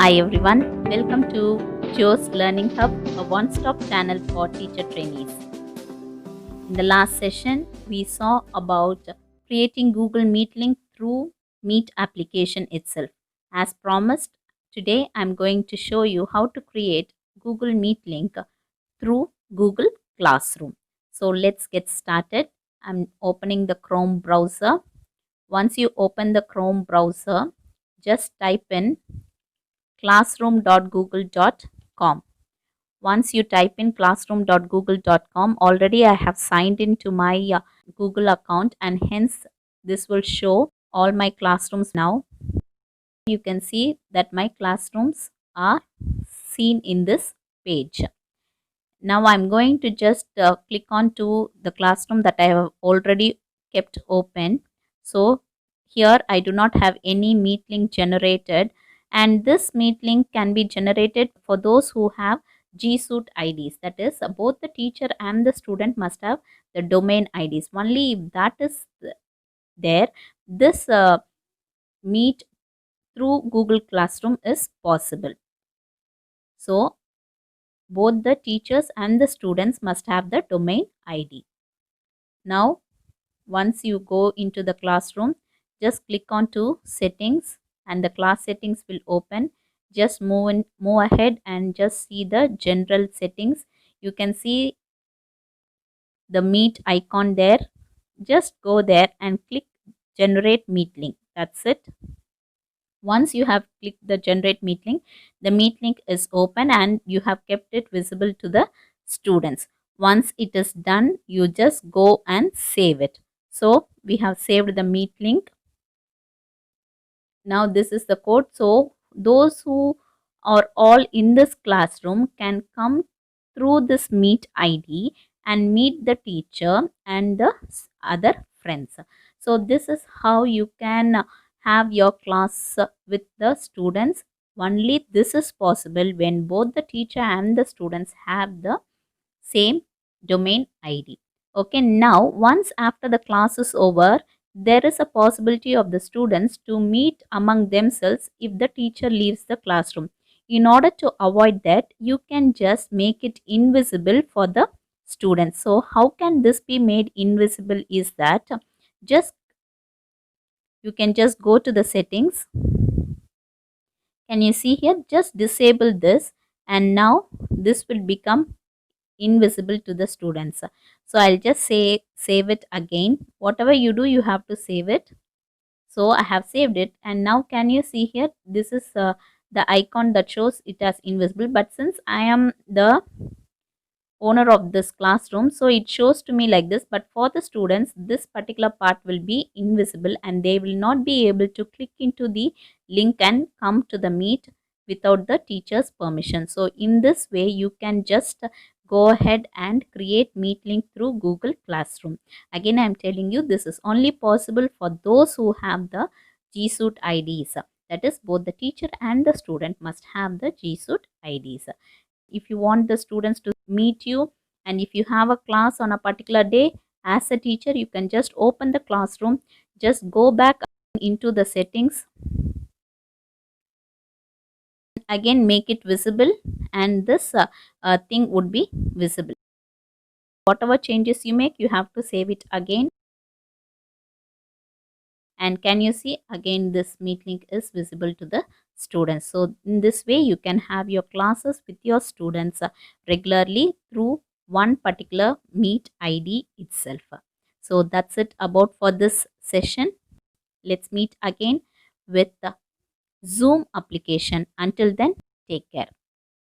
Hi everyone, welcome to Joe's Learning Hub, a one-stop channel for teacher trainees. In the last session, we saw about creating Google Meet link through Meet application itself. As promised, today I'm going to show you how to create Google Meet link through Google Classroom. So let's get started. I'm opening the Chrome browser. Once you open the Chrome browser, just type in classroom.google.com. Once you type in classroom.google.com, already I have signed into my Google account, and hence this will show all my classrooms now. You can see that my classrooms are seen in this page. Now I'm going to just click on to the classroom that I have already kept open. So here I do not have any meet link generated, and this meet link can be generated for those who have GSuite IDs. That is, both the teacher and the student must have the domain IDs. Only if that is there, this meet through Google Classroom is possible. So both the teachers and the students must have the domain ID. Now, once you go into the classroom, just click on to settings and the class settings will open. Just move ahead and just see the general settings. You can see the meet icon there. Just go there and click generate meet link. That's it. Once you have clicked the generate meet link, the meet link is open and you have kept it visible to the students. Once it is done, you just go and save it. So we have saved the meet link. Now this is the code. So those who are all in this classroom can come through this meet ID and meet the teacher and the other friends. So this is how you can have your class with the students. Only this is possible when both the teacher and the students have the same domain ID. Okay, now once after the class is over, there is a possibility of the students to meet among themselves if the teacher leaves the classroom. In order to avoid that, you can just make it invisible for the students. So how can this be made invisible is that just you can just go to the settings. Can you see here? Just disable this and now this will become invisible to the students. So I'll just say save it again. Whatever you do, you have to save it. So I have saved it, and now can you see here, this is the icon that shows it as invisible, but since I am the owner of this classroom, so it shows to me like this. But for the students, this particular part will be invisible and they will not be able to click into the link and come to the meet without the teacher's permission. So in this way you can just go ahead and create meet link through Google Classroom. Again, I am telling you, this is only possible for those who have the GSuite IDs. That is, both the teacher and the student must have the GSuite IDs. If you want the students to meet you, and if you have a class on a particular day, as a teacher you can just open the classroom, just go back into the settings, again make it visible, and this thing would be visible. Whatever changes you make, you have to save it again. And can you see, again this meet link is visible to the students. So in this way you can have your classes with your students regularly through one particular meet ID itself. So that's it about for this session. Let's meet again with the Zoom application. Until then, take care.